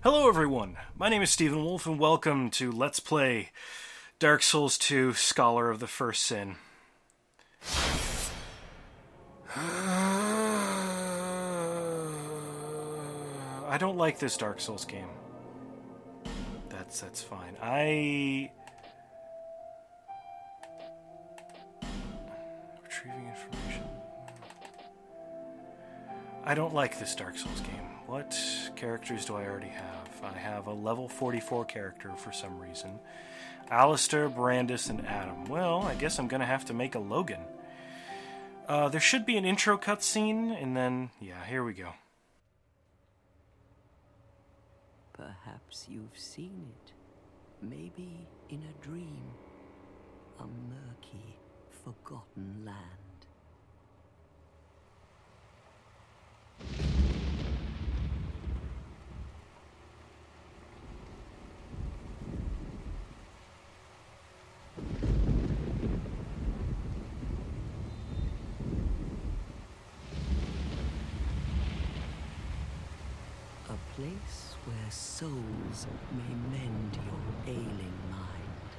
Hello everyone, my name is StevenWolfe and welcome to Let's Play Dark Souls 2 Scholar of the First Sin. I don't like this Dark Souls game. That's fine. Retrieving information. I don't like this Dark Souls game. What characters do I already have? I have a level 44 character for some reason. Alistair, Brandis, and Adam. Well, I guess I'm gonna have to make a Logan. There should be an intro cutscene, and then, yeah, here we go. Perhaps you've seen it. Maybe in a dream. A murky, forgotten land. A place where souls may mend your ailing mind.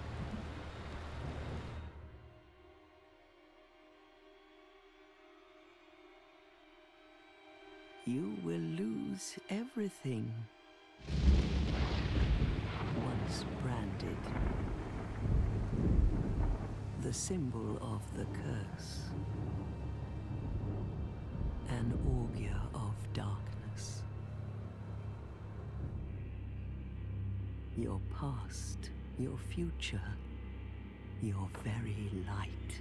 You will lose everything. Once branded, the symbol of the curse, an augur of darkness. Your past, your future, your very light.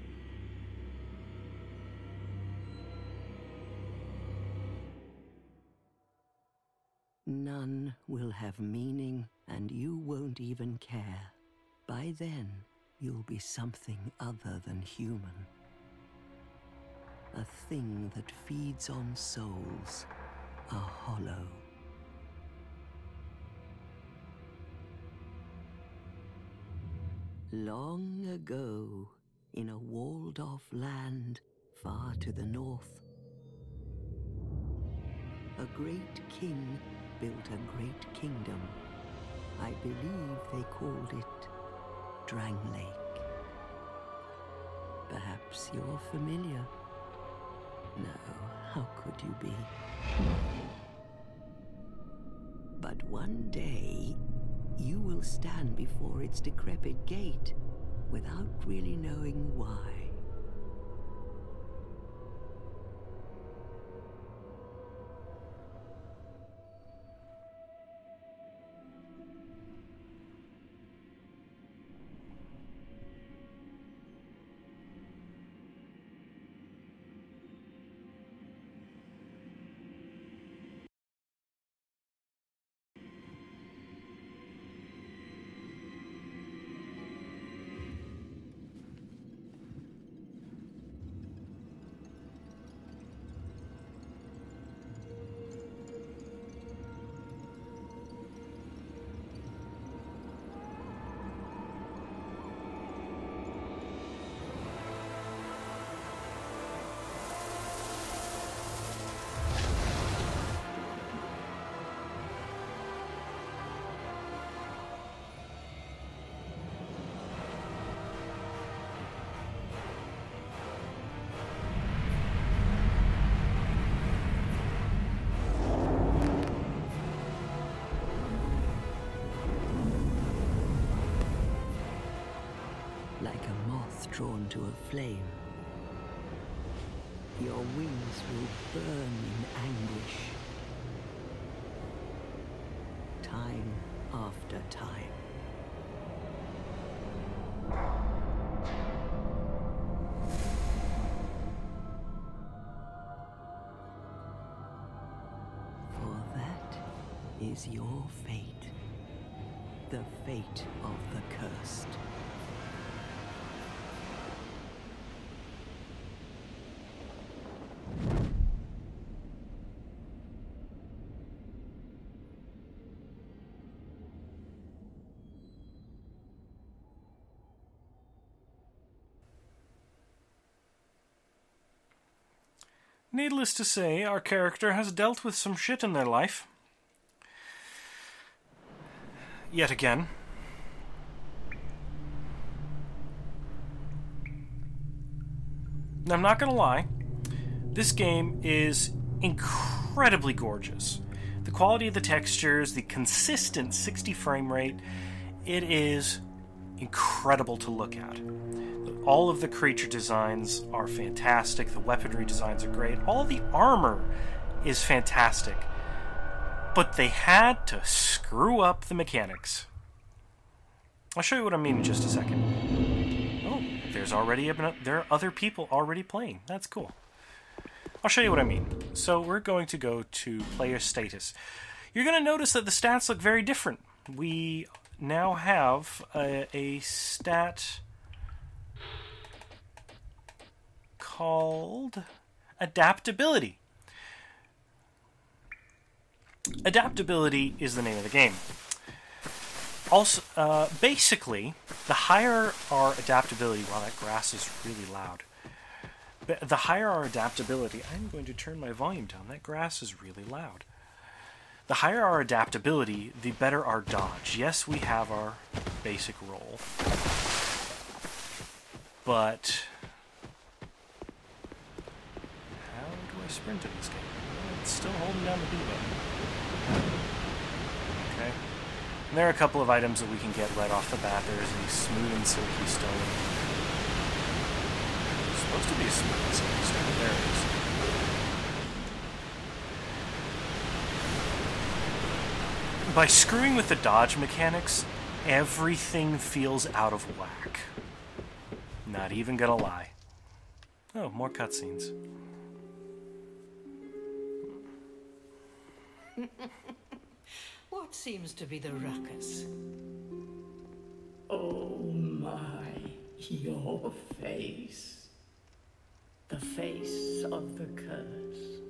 None will have meaning, and you won't even care. By then, you'll be something other than human. A thing that feeds on souls, a hollow. Long ago, in a walled-off land far to the north, a great king built a great kingdom. I believe they called it Drang Lake. Perhaps you're familiar. No, how could you be? But one day, you will stand before its decrepit gate without really knowing why. Like a moth drawn to a flame, your wings will burn in anguish, time after time. For that is your fate, the fate of the cursed. Needless to say, our character has dealt with some shit in their life. yet again. Now, I'm not going to lie. This game is incredibly gorgeous. The quality of the textures, the consistent 60 frame rate, it is incredible to look at. All of the creature designs are fantastic. The weaponry designs are great. All the armor is fantastic. But they had to screw up the mechanics. I'll show you what I mean in just a second. Oh, there are other people already playing. That's cool. I'll show you what I mean. So we're going to go to player status. You're going to notice that the stats look very different. We now have a stat called adaptability. Adaptability is the name of the game. Also, basically, the higher our adaptability... Wow, that grass is really loud. The higher our adaptability... I'm going to turn my volume down. That grass is really loud. The higher our adaptability, the better our dodge. Yes, we have our basic roll. But... how do I sprint in this game? It's still holding down the B button. Okay. And there are a couple of items that we can get right off the bat. There's a smooth and silky stone. It's supposed to be a smooth and silky stone. There it is. By screwing with the dodge mechanics, everything feels out of whack. Not even gonna lie. Oh, more cutscenes. What seems to be the ruckus? Oh my, your face. The face of the curse.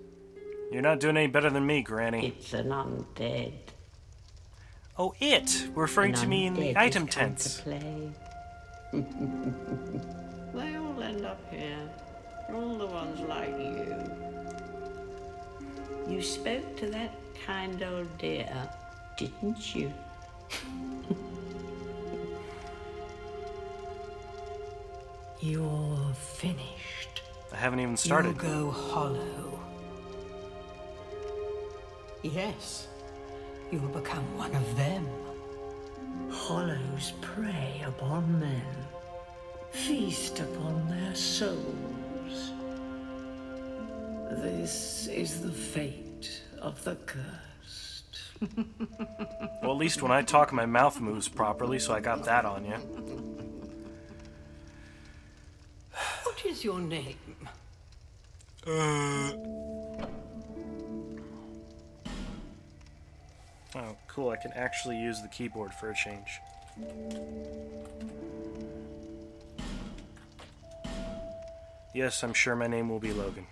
You're not doing any better than me, Granny. It's an undead. Oh, it! We're referring to me in the item tense. They all end up here. All the ones like you. You spoke to that kind old dear, didn't you? You're finished. I haven't even started. You go hollow. Yes, you'll become one of them. Hollows prey upon men, feast upon their souls. This is the fate of the cursed. Well, at least when I talk, my mouth moves properly, so I got that on you. What is your name? Oh, cool. I can actually use the keyboard for a change. Yes, I'm sure my name will be Logan.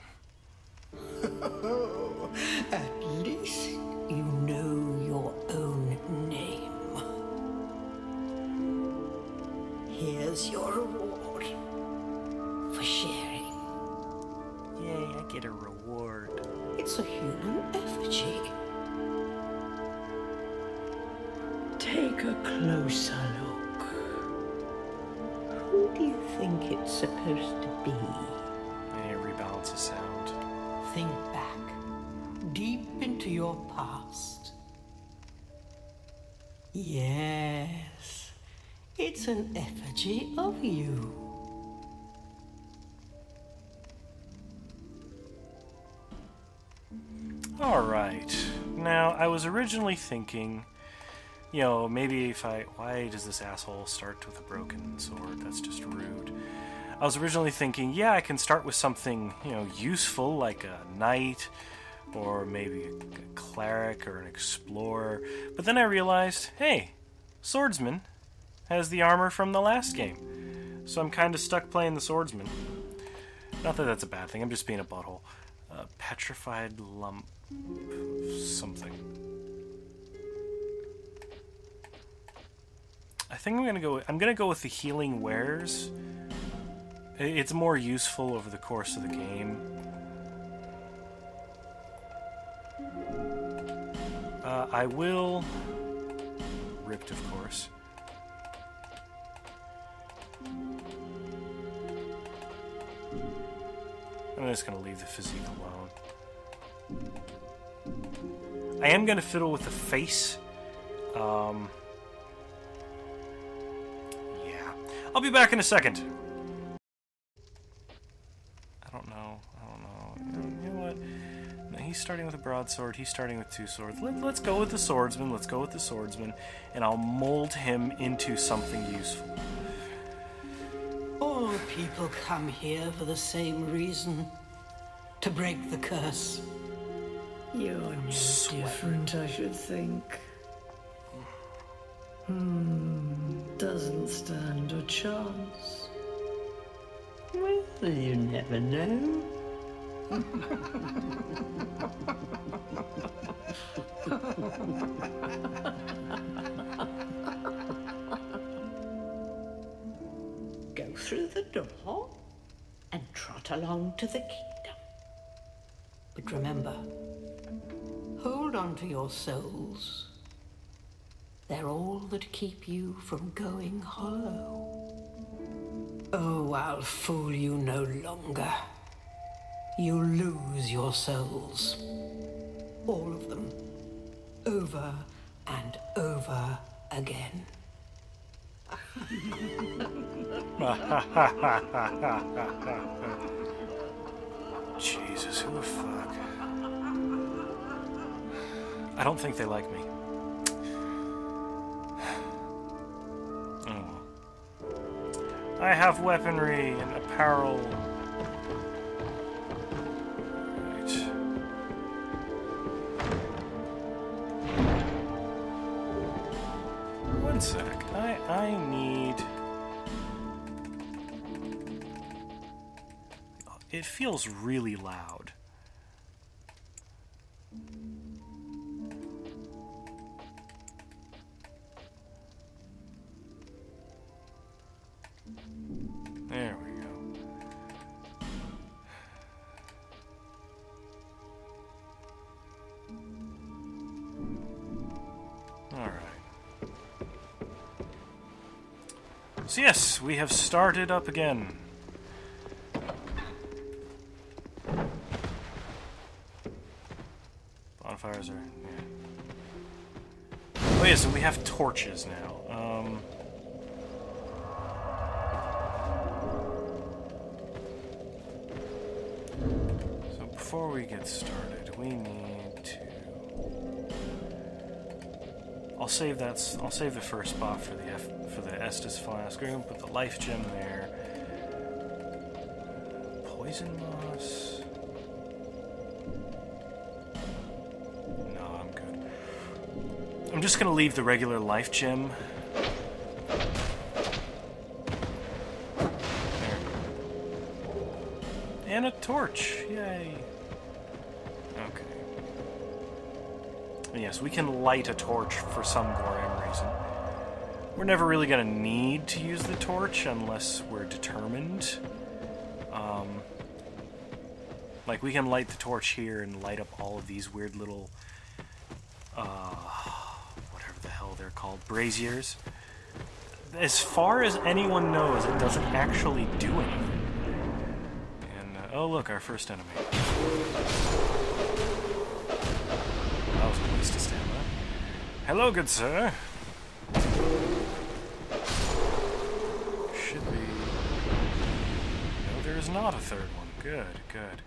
At least you know your own name. Here's your reward for sharing. Yay, I get a reward. It's a human effigy. Take a closer look. Who do you think it's supposed to be? I need to rebalance the sound. Think back, deep into your past. Yes, it's an effigy of you. Alright. Now, I was originally thinking, you know, maybe if I... Why does this asshole start with a broken sword? That's just rude. I was originally thinking, yeah, I can start with something, you know, useful, like a knight, or maybe a cleric or an explorer. But then I realized, hey, swordsman has the armor from the last game. So I'm kind of stuck playing the swordsman. Not that that's a bad thing, I'm just being a butthole. Petrified lump... something. I think I'm gonna go with the healing wares. It's more useful over the course of the game. I will ripped, of course. I'm just going to leave the physique alone. I am going to fiddle with the face. Yeah. I'll be back in a second. I don't know. You know what? No, he's starting with a broadsword. He's starting with 2 swords. Let's go with the swordsman. And I'll mold him into something useful. All people come here for the same reason. To break the curse. You're no different, I should think. Doesn't stand a chance. Well, you never know. Go through the door and trot along to the kingdom. But remember, hold on to your souls. They're all that keep you from going hollow. Oh, I'll fool you no longer. You'll lose your souls. All of them. Over and over again. Jesus, who the fuck? I don't think they like me. Oh. I have weaponry and apparel. Right. One sec. I need... It feels really loud. There we go. All right. So yes, we have started up again. Bonfires are... yeah. Oh yeah, so we have torches now. So before we get started, we need to... I'll save the first spot for the Estus flask. We're gonna put the life gem there. Poison moss. I'm just gonna leave the regular life gem. There. And a torch. Yay. Okay. And yes, we can light a torch for some goddamn reason. We're never really gonna need to use the torch unless we're determined. Like, we can light the torch here and light up all of these weird little... whatever the hell they're called, braziers. As far as anyone knows, it doesn't actually do anything. And, oh look, our first enemy. That was a waste of stamina. Hello, good sir. Should be... No, there is not a third one. Good, good.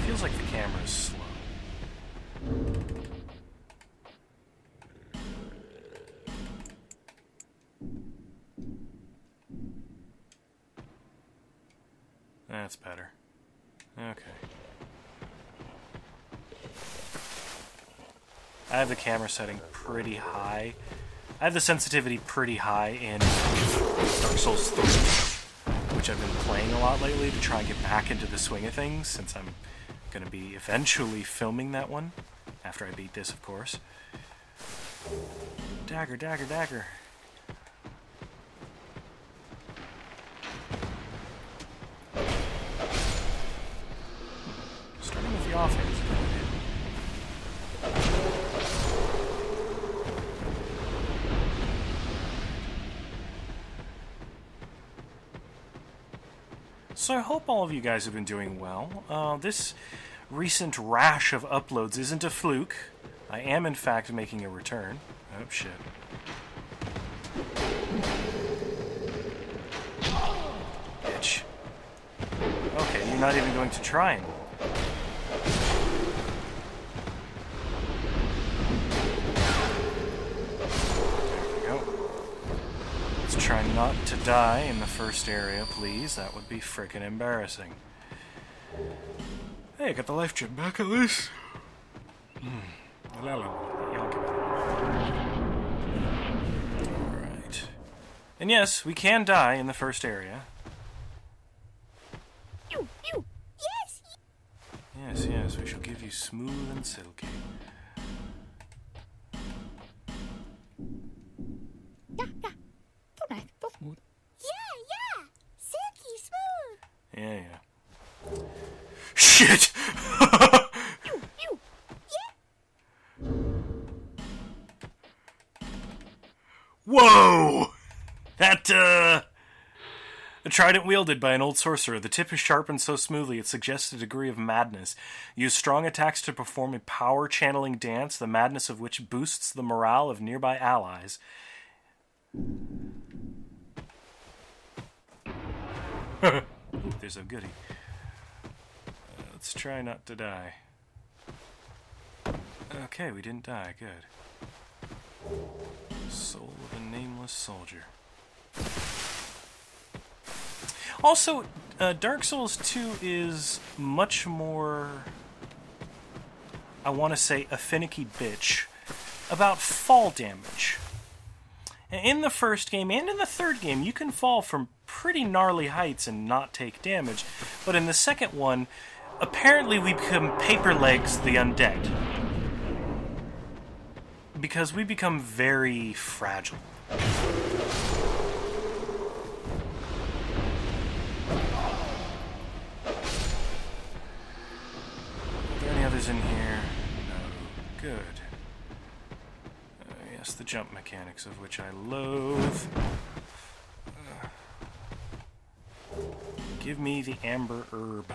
Feels like the camera is slow. That's better. Okay. I have the camera setting pretty high. I have the sensitivity pretty high in Dark Souls 3, which I've been playing a lot lately to try and get back into the swing of things, since I'm going to be eventually filming that one, after I beat this, of course. Dagger, dagger, dagger. So I hope all of you guys have been doing well. This recent rash of uploads isn't a fluke. I am, in fact, making a return. Oh, shit. Bitch. Okay, you're not even going to try anymore. Try not to die in the first area, please. That would be frickin' embarrassing. Hey, I got the life gem back at least. Alright. And yes, we can die in the first area. Yes! Yes, yes, we shall give you smooth and silky. Yeah! Silky smooth! Yeah. Shit! Whoa! That, a trident wielded by an old sorcerer. The tip is sharpened so smoothly it suggests a degree of madness. Use strong attacks to perform a power-channeling dance, the madness of which boosts the morale of nearby allies. Ooh, there's a goodie. Let's try not to die. Okay, we didn't die. Good. Soul of a nameless soldier. Also, Dark Souls 2 is much more, I want to say, a finicky bitch about fall damage. In the first game and in the third game, you can fall from pretty gnarly heights and not take damage. But in the second one, apparently we become Paper Legs the Undead. Because we become very fragile. Are there any others in here? No. Good. Yes, the jump mechanics of which I loathe. Give me the amber herb.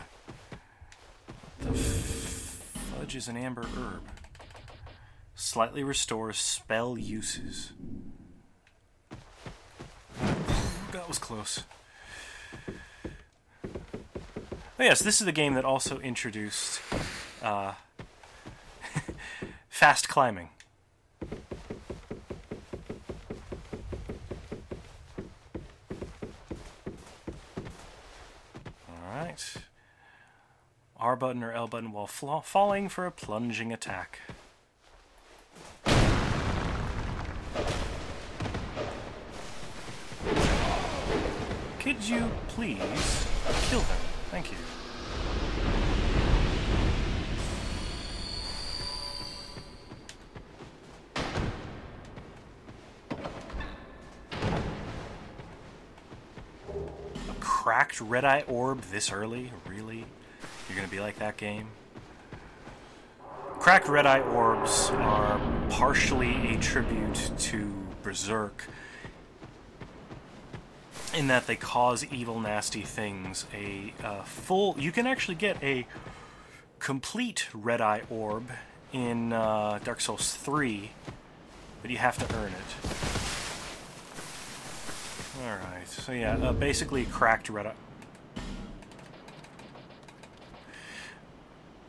What the fudge is an amber herb? Slightly restores spell uses. That was close. Oh yes, this is the game that also introduced fast climbing. Alright. R button or L button while falling for a plunging attack. Could you please kill them? Thank you. A cracked red-eye orb this early? Really? You're gonna be like that game? Cracked red-eye orbs are partially a tribute to Berserk, in that they cause evil, nasty things. You can actually get a complete red-eye orb in Dark Souls 3, but you have to earn it. Alright, so yeah, basically cracked red-eye.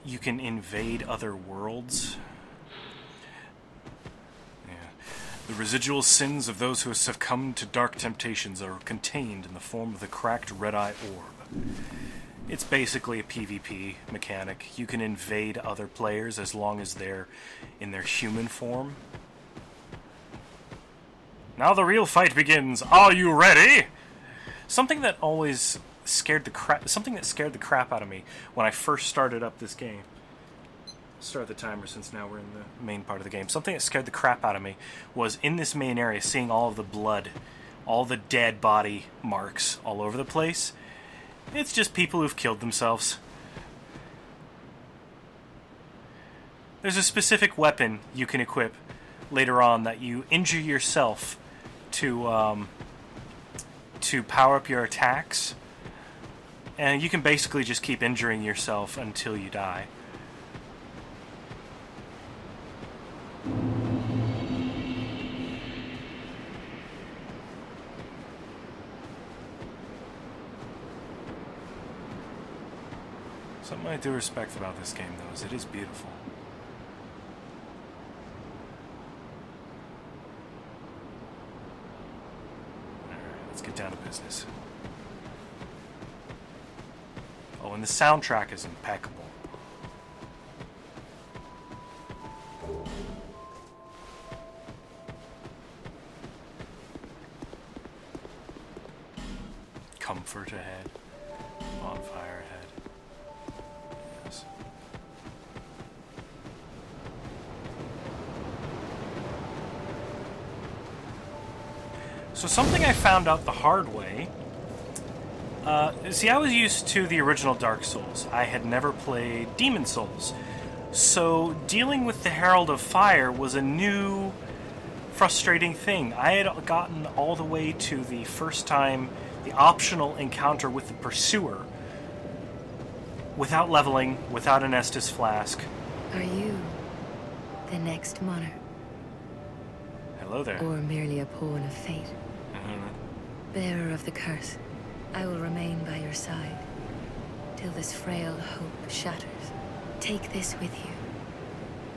You can invade other worlds. The residual sins of those who have succumbed to dark temptations are contained in the form of the cracked red-eye orb. It's basically a PvP mechanic. You can invade other players as long as they're in their human form. Now the real fight begins. Are you ready? Something that always scared the crap out of me when I first started up this game. Start the timer since now we're in the main part of the game. Something that scared the crap out of me was in this main area seeing all of the blood, all the dead body marks all over the place. It's just people who've killed themselves. There's a specific weapon you can equip later on that you injure yourself to power up your attacks. And you can basically just keep injuring yourself until you die. Something I do respect about this game, though, is it is beautiful. Alright, let's get down to business. Oh, and the soundtrack is impeccable. Comfort ahead. Bonfire ahead. Yes. So something I found out the hard way. See, I was used to the original Dark Souls. I had never played Demon Souls. So dealing with the Herald of Fire was a new, frustrating thing. I had gotten all the way to the first time, the optional encounter with the Pursuer, without leveling, without an Estus flask. Are you the next monarch? Hello there. Or merely a pawn of fate? Bearer of the curse, I will remain by your side till this frail hope shatters. Take this with you.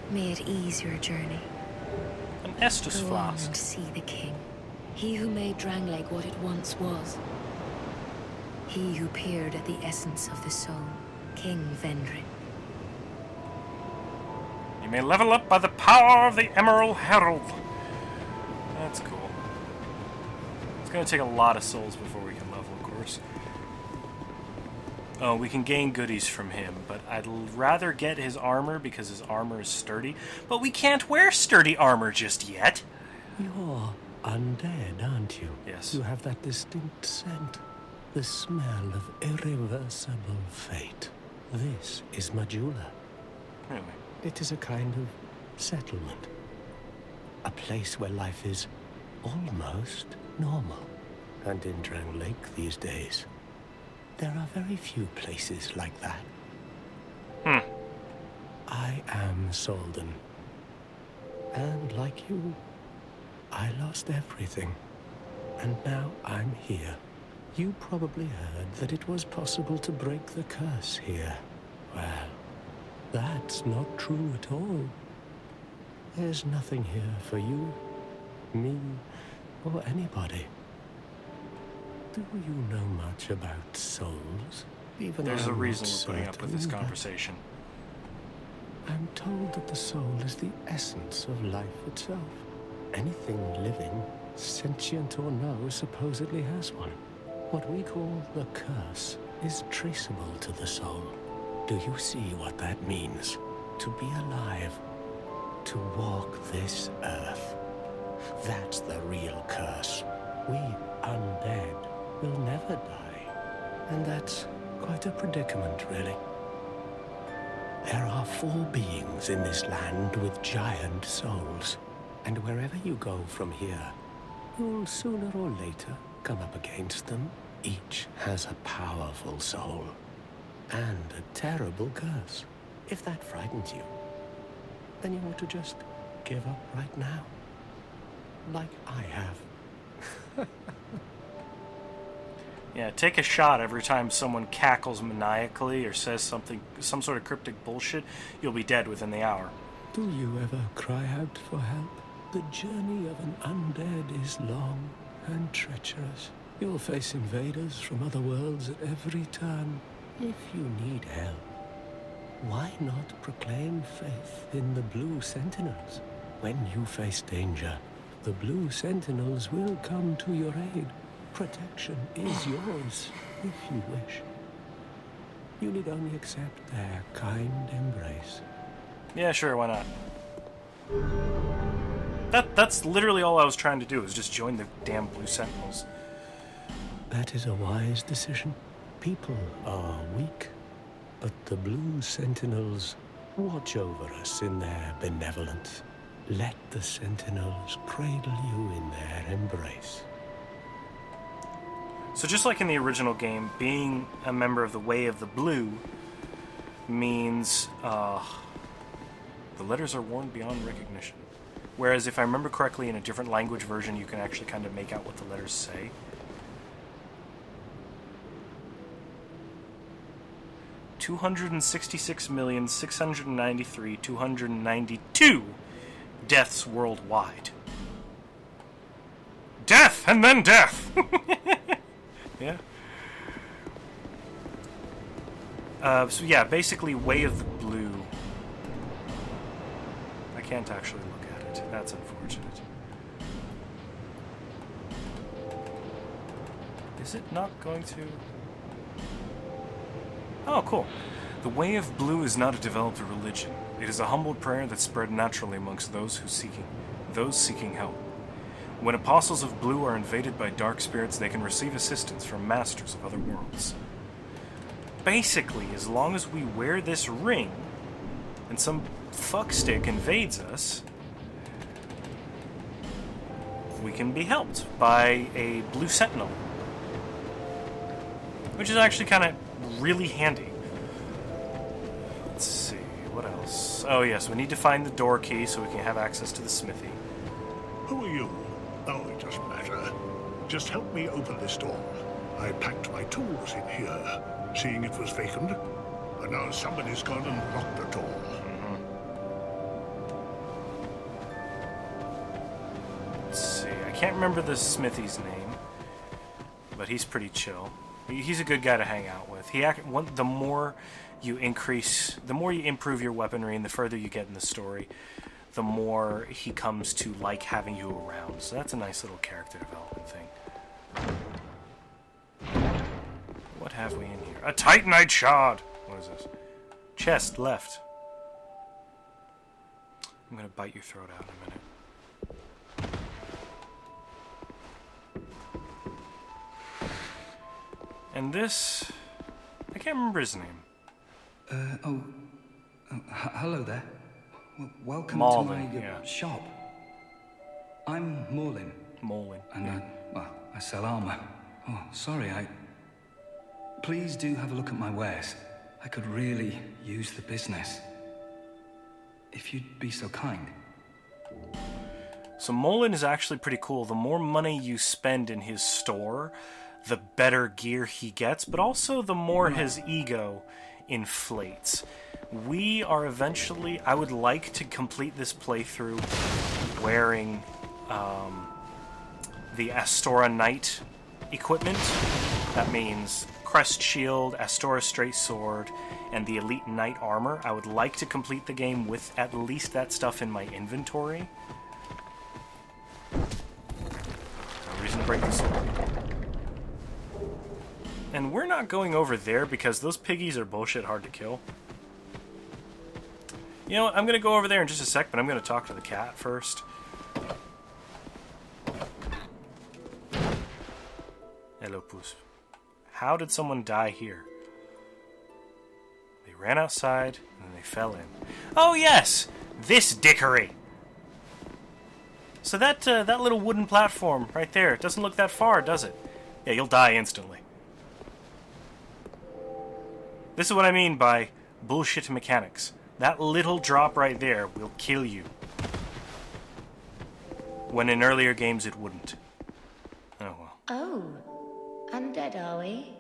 May it ease your journey. An Estus Go on flask. and see the king. He who made Drangleic what it once was. He who peered at the essence of the soul, King Vendrick. You may level up by the power of the Emerald Herald. That's cool. It's going to take a lot of souls before we can level, of course. Oh, we can gain goodies from him, but I'd rather get his armor because his armor is sturdy. But we can't wear sturdy armor just yet. You're undead, aren't you? Yes. You have that distinct scent. The smell of irreversible fate. This is Majula. Really? It is a kind of settlement. A place where life is almost normal. And in Drangleic these days, there are very few places like that. I am Solden. And like you, I lost everything. And now I'm here. You probably heard that it was possible to break the curse here. Well, that's not true at all. There's nothing here for you, me, or anybody. Do you know much about souls? Even There's a I'm reason not we're putting up with this certain, but conversation. I'm told that the soul is the essence of life itself. Anything living, sentient or no, supposedly has one. What we call the curse is traceable to the soul. Do you see what that means? To be alive. To walk this earth. That's the real curse. We undead will never die. And that's quite a predicament, really. There are 4 beings in this land with giant souls. And wherever you go from here, you'll sooner or later come up against them. Each has a powerful soul. And a terrible curse. If that frightens you, then you ought to just give up right now. Like I have. Yeah, take a shot every time someone cackles maniacally or says some sort of cryptic bullshit. You'll be dead within the hour. Do you ever cry out for help? The journey of an undead is long and treacherous. You'll face invaders from other worlds at every turn. If you need help, why not proclaim faith in the Blue Sentinels? When you face danger, the Blue Sentinels will come to your aid. Protection is yours, if you wish. You need only accept their kind embrace. Yeah, sure, why not? That's literally all I was trying to do, is just join the damn Blue Sentinels. That is a wise decision. People are weak, but the Blue Sentinels watch over us in their benevolence. Let the Sentinels cradle you in their embrace. So just like in the original game, being a member of the Way of the Blue means the letters are worn beyond recognition. Whereas if I remember correctly, in a different language version, you can actually kind of make out what the letters say. $266,693,292 deaths worldwide. Death and then death. Yeah. So yeah, basically, Way of the Blue. I can't actually look at it. That's unfortunate. Is it not going to? Oh, cool. The Way of Blue is not a developed religion. It is a humble prayer that spread naturally amongst those seeking help. When apostles of blue are invaded by dark spirits, they can receive assistance from masters of other worlds. Basically, as long as we wear this ring, and some fuckstick invades us, we can be helped by a blue sentinel. Which is actually kind of really handy. Let's see, what else? Oh yes, we need to find the door key so we can have access to the smithy. Who are you? Oh, it doesn't matter. Just help me open this door. I packed my tools in here, seeing it was vacant. And now somebody's gone and locked the door. Let's see, I can't remember the smithy's name, but he's pretty chill. He's a good guy to hang out with. The more you improve your weaponry and the further you get in the story, the more he comes to like having you around. So that's a nice little character development thing. What have we in here? A Titanite shard! What is this? Chest left. I'm gonna bite your throat out in a minute. And this... I can't remember his name. Hello there. Welcome Malden, to my shop. I'm Morlin. And I sell armor. Oh, sorry, Please do have a look at my wares. I could really use the business. If you'd be so kind. So Molin is actually pretty cool. The more money you spend in his store, the better gear he gets, but also the more his ego inflates. We are eventually... I would like to complete this playthrough wearing the Astora Knight equipment. That means Crest Shield, Astora Straight Sword, and the Elite Knight Armor. I would like to complete the game with at least that stuff in my inventory. No reason to break the sword. And we're not going over there because those piggies are bullshit hard to kill. You know what? I'm going to go over there in just a sec, but I'm going to talk to the cat first. Hello, Puss. How did someone die here? They ran outside, and then they fell in. Oh, yes! This dickery! So that little wooden platform right there, it doesn't look that far, does it? Yeah, you'll die instantly. This is what I mean by bullshit mechanics. That little drop right there will kill you. When in earlier games it wouldn't. Oh well. Oh, undead are we?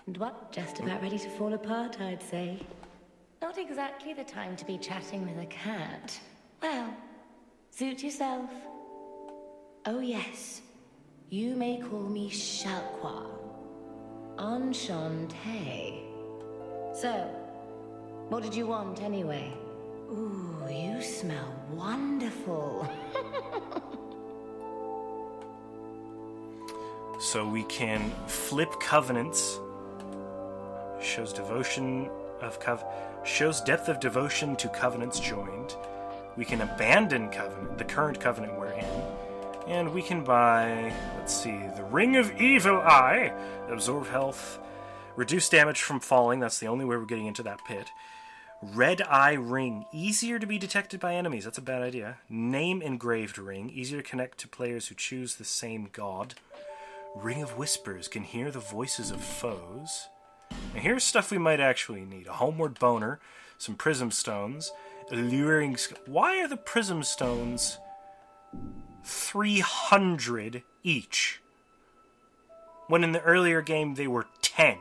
And what, just about ready to fall apart, I'd say. Not exactly the time to be chatting with a cat. Well, suit yourself. Oh yes, you may call me Shalqua. Enchanté. So, what did you want anyway? Ooh, you smell wonderful. So we can flip covenants. Shows devotion of shows depth of devotion to covenants joined. We can abandon the current covenant we're in. And we can buy, let's see, the Ring of Evil Eye. Absorb health. Reduce damage from falling. That's the only way we're getting into that pit. Red Eye Ring. Easier to be detected by enemies. That's a bad idea. Name Engraved Ring. Easier to connect to players who choose the same god. Ring of Whispers can hear the voices of foes. Now here's stuff we might actually need. A homeward boner, some prism stones, alluring... Why are the prism stones 300 each? When in the earlier game they were 10.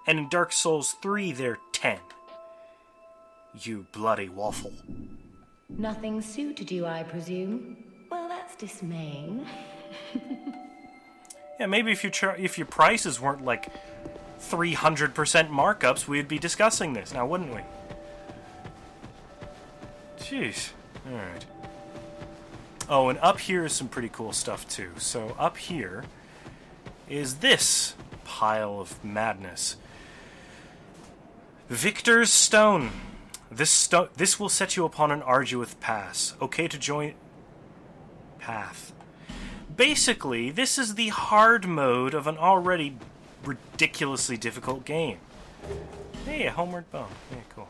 And in Dark Souls 3 they're 10. You bloody waffle. Nothing suited you, I presume? Well, that's dismaying. Yeah, maybe if your prices weren't like 300% markups, we'd be discussing this now, wouldn't we? Jeez. Alright. Oh, and up here is some pretty cool stuff, too. So, up here is this pile of madness. Victor's Stone. This will set you upon an arduous path. Okay to join... Path. Basically, this is the hard mode of an already ridiculously difficult game. Hey, a homeward bone. Yeah, cool.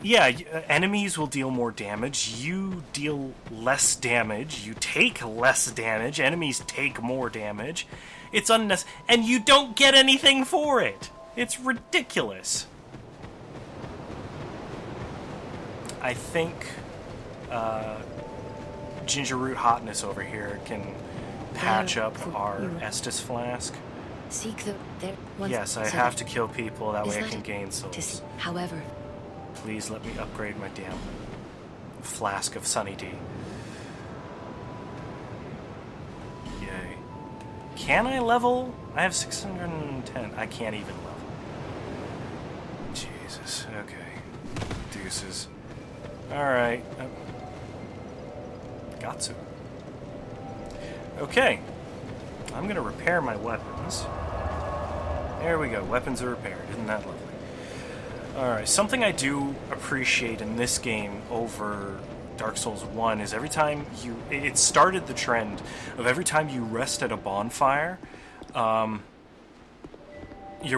Yeah, enemies will deal more damage. You deal less damage. You take less damage. Enemies take more damage. It's unnecessary. And you don't get anything for it. It's ridiculous. I think Ginger Root Hotness over here can patch up our Estus flask. Seek the... Yes, I have to kill people, that way I can gain souls. However... Please let me upgrade my damn flask of Sunny D. Yay. Can I level? I have 610. I can't even level. Jesus. Okay. Deuces. Alright. Got to. Okay. I'm going to repair my weapons. There we go. Weapons are repaired. Isn't that lovely? Alright, something I do appreciate in this game over Dark Souls 1 is every time you... It started the trend of every time you rest at a bonfire, your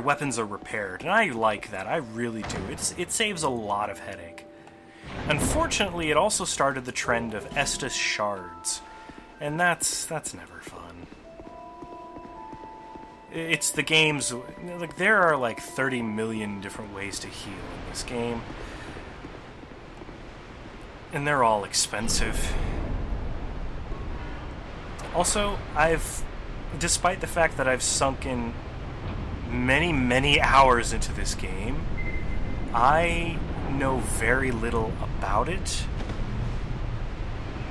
weapons are repaired. And I like that. I really do. It saves a lot of headache. Unfortunately, it also started the trend of Estus shards. And that's never fun. It's the game's... Like, there are like 30 million different ways to heal in this game. And they're all expensive. Also, despite the fact that I've sunk in many, many hours into this game, I know very little about it.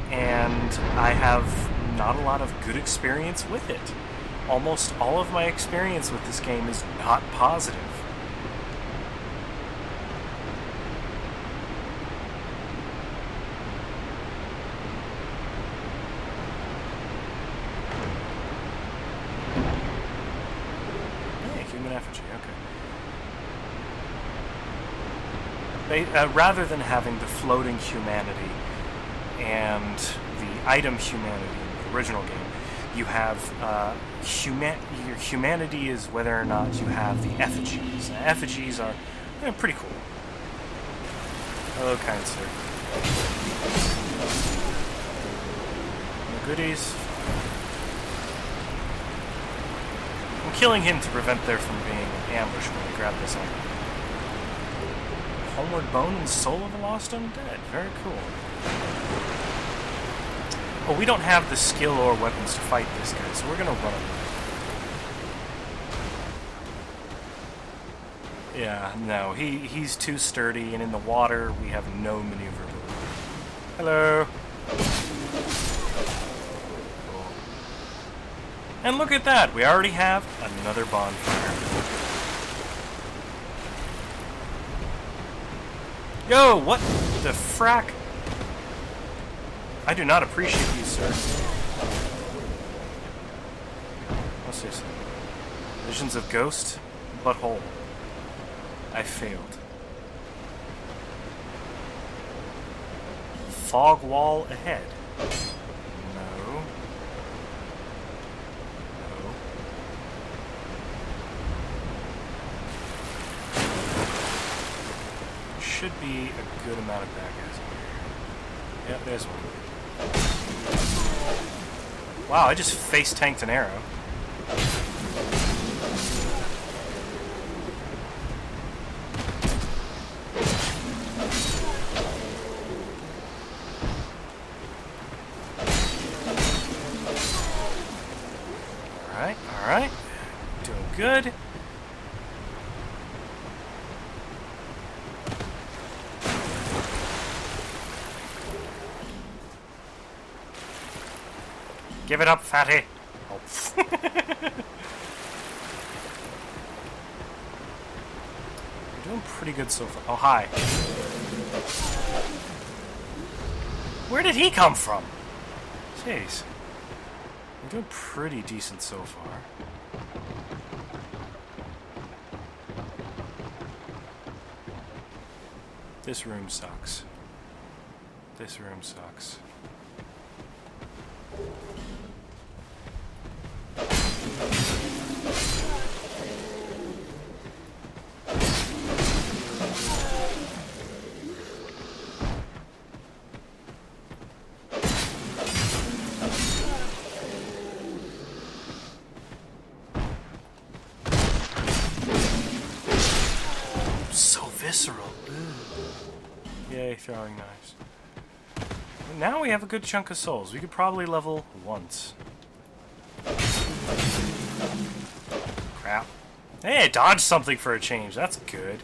And I have not a lot of good experience with it. Almost all of my experience with this game is not positive. Hey, human effigy, okay. Rather than having the floating humanity and the item humanity in the original game, you have your humanity is whether or not you have the effigies. Now, effigies are pretty cool. Hello, kind sir. No goodies. I'm killing him to prevent there from being an ambush when I grab this item. Homeward Bone and Soul of a Lost Undead. Very cool. Oh, we don't have the skill or weapons to fight this guy, so we're gonna run away. Yeah, no, he's too sturdy, and in the water, we have no maneuverability. Hello! Cool. And look at that! We already have another bonfire. Yo, what the frack? I do not appreciate you, sir. What's this? Visions of Ghost? Butthole. I failed. Fog wall ahead. No. No. Should be a good amount of bad guys over here. Yep, there's one. Wow, I just face tanked an arrow. Alright, alright. Doing good. Give it up, fatty. Oh. You're doing pretty good so far. Oh, hi. Where did he come from? Jeez. You're doing pretty decent so far. This room sucks. This room sucks. So visceral. Ugh. Yay, throwing knives. Now we have a good chunk of souls. We could probably level once. Crap. Hey, I dodged something for a change. That's good.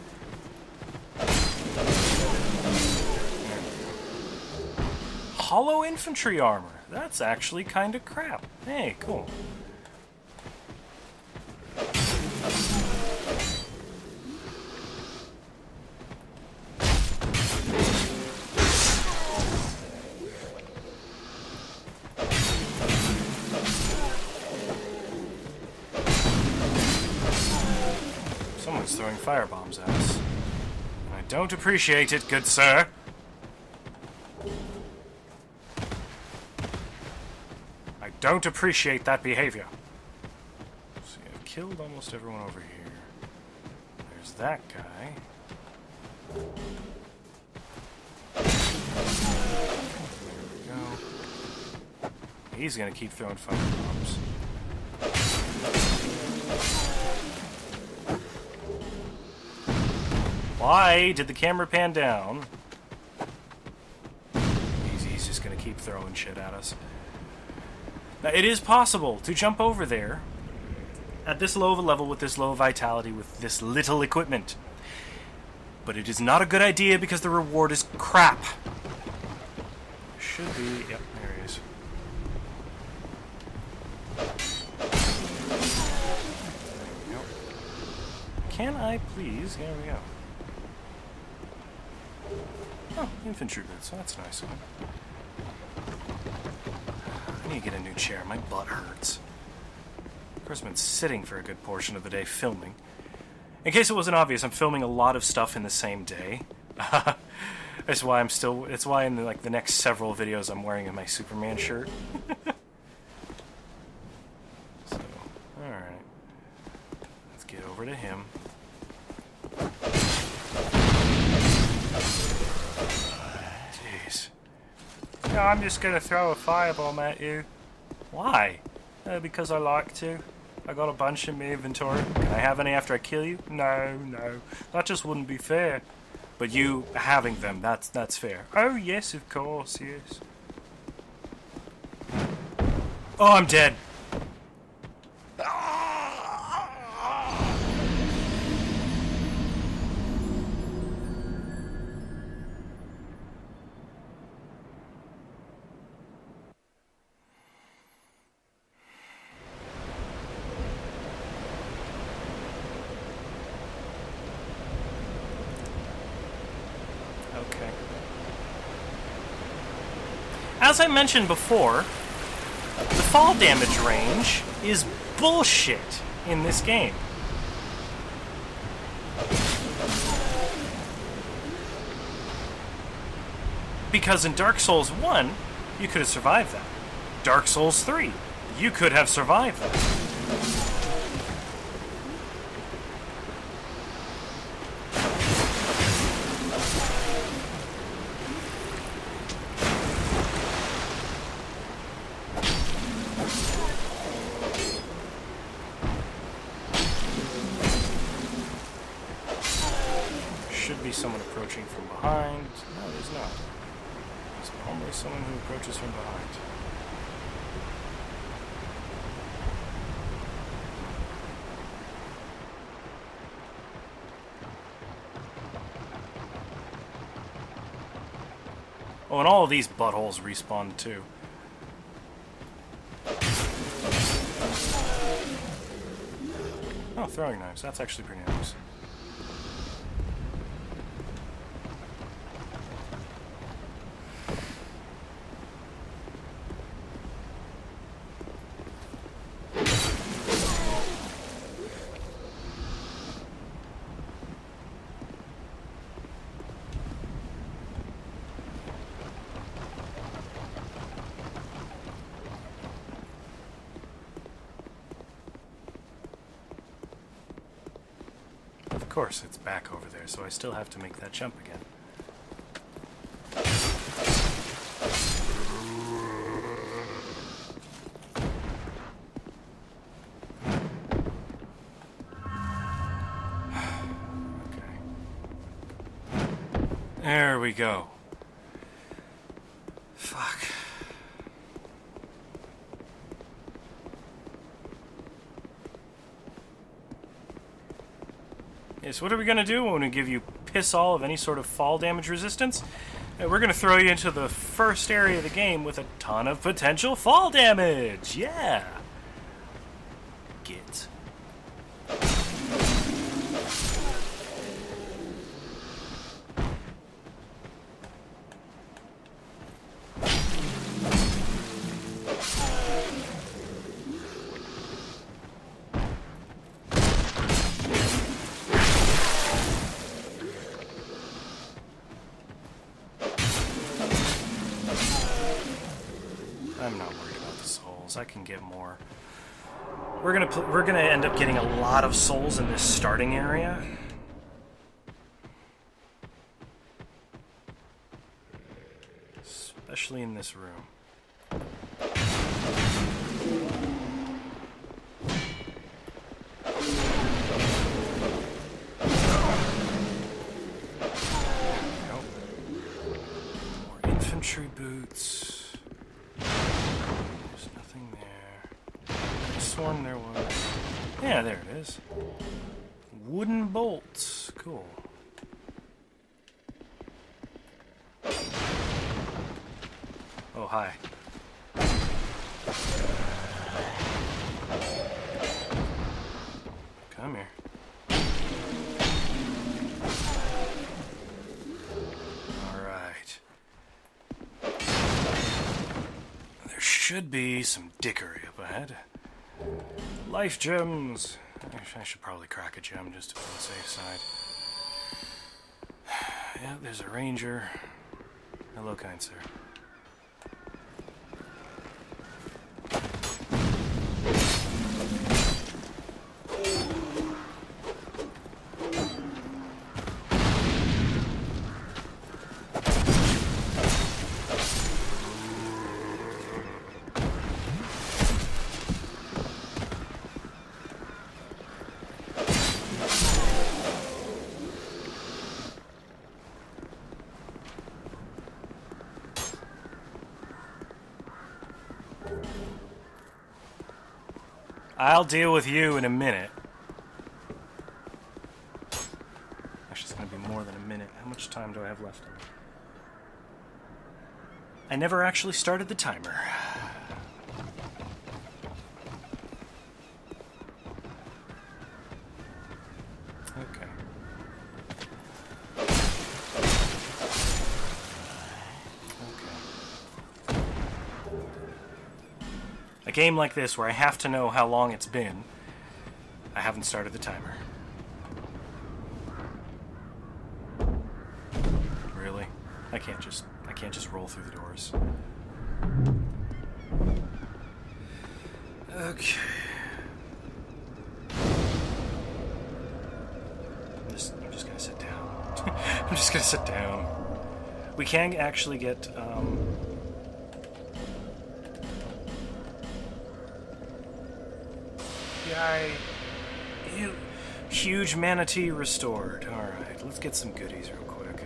Hollow infantry armor. That's actually kind of crap. Hey, cool. Someone's throwing firebombs at us. I don't appreciate it, good sir. I don't appreciate that behavior. See, I've killed almost everyone over here. There's that guy. There we go. He's gonna keep throwing firebombs. Why did the camera pan down? He's just gonna keep throwing shit at us. Now, it is possible to jump over there at this low of a level with this low vitality with this little equipment. But it is not a good idea because the reward is crap. Should be... Yep, there he is. There we go. Can I please... Here we go. Oh, infantry boots. So that's nice. I need to get a new chair. My butt hurts. Of course, I've been sitting for a good portion of the day filming. In case it wasn't obvious, I'm filming a lot of stuff in the same day. That's why I'm still... It's why in the next several videos I'm wearing my Superman shirt. So, alright. Let's get over to him. Jeez. No, I'm just gonna throw a firebomb at you. Why? Because I like to. I got a bunch in my inventory. Can I have any after I kill you? No, no. That just wouldn't be fair. But you having them, that's fair. Oh, yes, of course, yes. Oh, I'm dead. As I mentioned before, the fall damage range is bullshit in this game. Because in Dark Souls 1, you could have survived that. Dark Souls 3, you could have survived that. should be someone approaching from behind. No, there's not. There's almost someone who approaches from behind. Oh, and all of these buttholes respawn too. Oh, throwing knives. That's actually pretty nice. Of course, it's back over there, so I still have to make that jump again. Okay. There we go. Fuck. Yes, what are we going to do when we give you piss all of any sort of fall damage resistance? We're going to throw you into the first area of the game with a ton of potential fall damage! Yeah! Get. I'm not worried about the souls. I can get more. We're gonna end up getting a lot of souls in this starting area. Especially in this room. Nope. More infantry boots. There's nothing there. I could have sworn there was. Yeah, there it is. Wooden bolts. Cool. Oh, hi. Come here. Alright. There should be some dickery up ahead. Life gems! I should probably crack a gem just to be on the safe side. Yeah, there's a ranger. Hello, kind sir. I'll deal with you in a minute. Actually, it's going to be more than a minute. How much time do I have left? I never actually started the timer. Okay. A game like this, where I have to know how long it's been, I haven't started the timer. Really? I can't just roll through the doors. Okay. I'm just gonna sit down. I'm just gonna sit down. We can actually get Huge manatee restored. Alright, let's get some goodies real quick.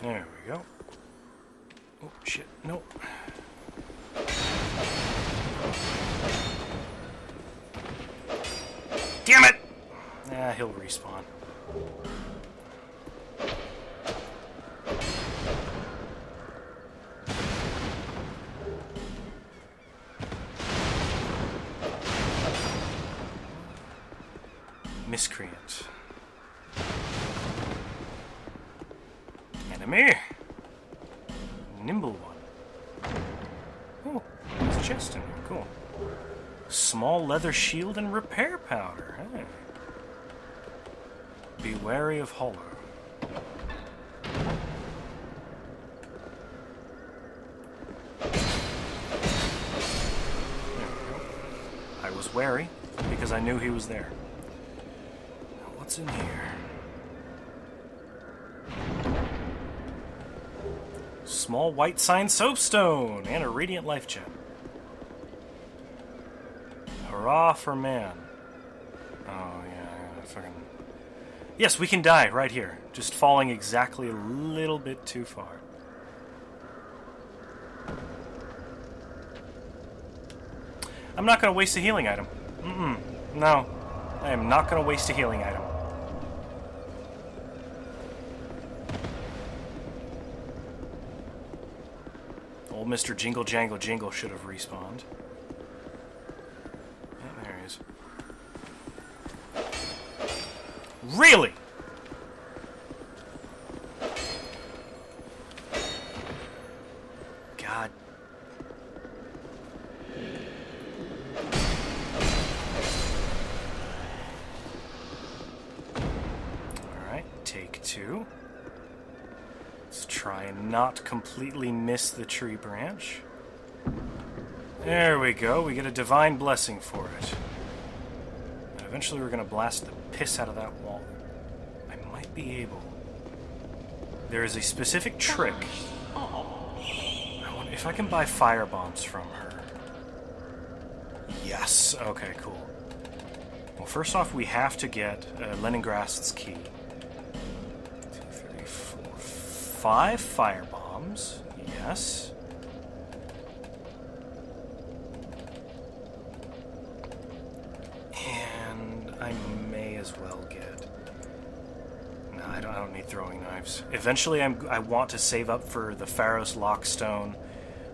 There we go. Oh, shit. Nope. Damn it! Ah, he'll respawn. Miscreant. Enemy! Nimble one. Oh, there's a chest in here. Cool. Small leather shield and repair powder. Hey. Be wary of hollow. There we go. I was wary because I knew he was there. Now, what's in here? Small white sign soapstone and a radiant life gem. Hurrah for man. Oh, yeah, fucking... Yes, we can die right here. Just falling exactly a little bit too far. I'm not going to waste a healing item. No. I am not going to waste a healing item. Old Mr. Jingle Jangle Jingle should have respawned. Really? God. Alright, take two. Let's try and not completely miss the tree branch. There we go. We get a divine blessing for it. And eventually we're going to blast the piss out of that wall. I might be able. There is a specific trick. I wonder if I can buy fire bombs from her. Yes. Okay, cool. Well, first off, we have to get Leningrad's key. 2, 3, 4, 5 fire bombs. Yes. I may as well get... No, I don't need throwing knives. Eventually, I want to save up for the Pharos Lockstone,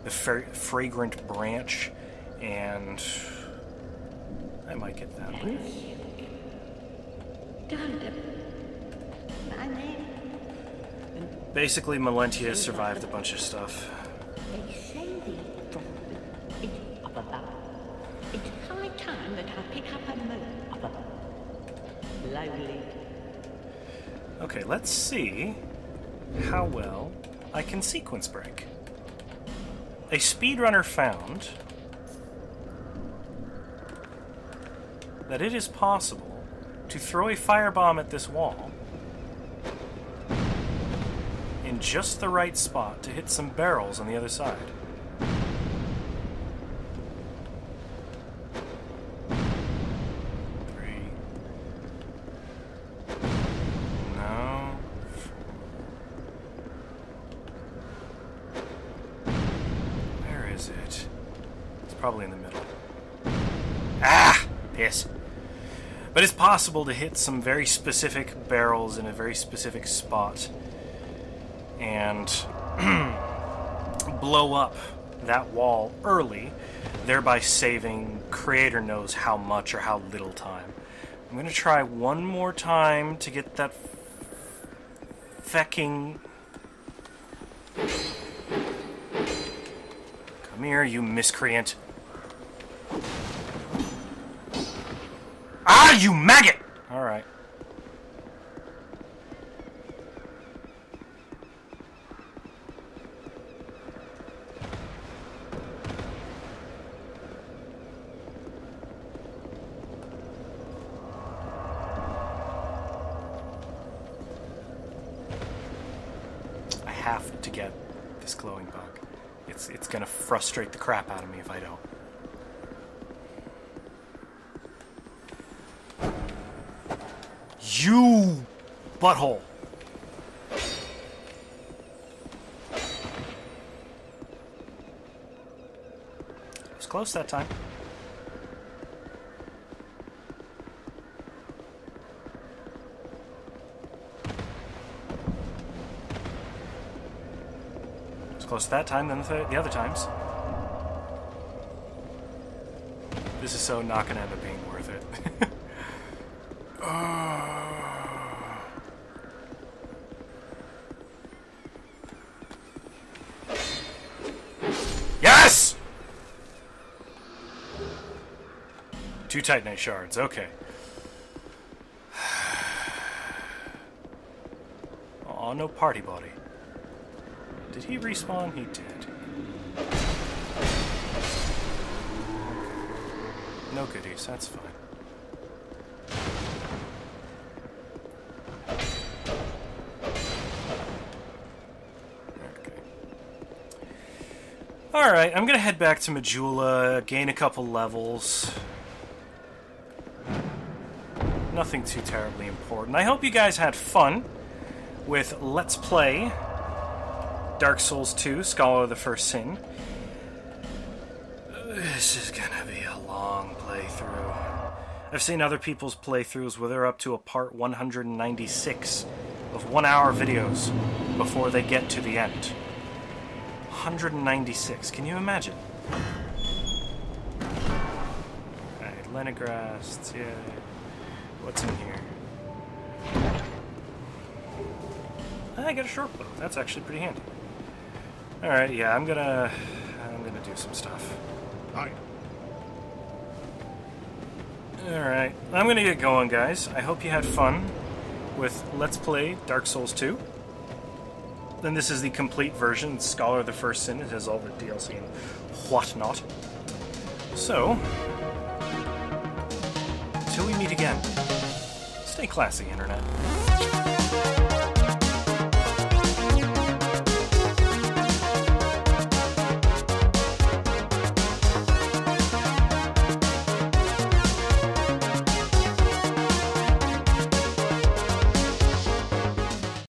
the Fragrant Branch, and I might get that one. Basically, Malentia survived a bunch of stuff. They say the drop is up above. It's high time that I pick up a moon up above. Slowly. Okay, let's see how well I can sequence break. A speedrunner found that it is possible to throw a firebomb at this wall in just the right spot to hit some barrels on the other side. Probably in the middle. Ah! Piss. But it's possible to hit some very specific barrels in a very specific spot and blow up that wall early, thereby saving creator knows how much or how little time. I'm going to try one more time to get that fecking... Come here, you miscreant. Ah, you maggot! Alright. have to get this glowing bug. It's gonna frustrate the crap out of me if I don't. You butthole. It was close that time. It was close that time than the other times. This is so not gonna end up being worth it. Yes! 2 Titanite shards, okay. Aw, no party body. Did he respawn? He did. No goodies, that's fine. Alright, I'm gonna head back to Majula, gain a couple levels. Nothing too terribly important. I hope you guys had fun with Let's Play Dark Souls 2, Scholar of the First Sin. This is gonna be a long playthrough. I've seen other people's playthroughs where they're up to a part 196 of 1-hour videos before they get to the end. 196. Can you imagine? Alright, Lenigrast, yeah. What's in here? I got a short bow. That's actually pretty handy. Alright, yeah, I'm gonna do some stuff. Right. Alright, I'm gonna get going, guys. I hope you had fun with Let's Play Dark Souls 2. Then this is the complete version, Scholar of the First Sin. It has all the DLC and whatnot. So, until we meet again, stay classy, Internet.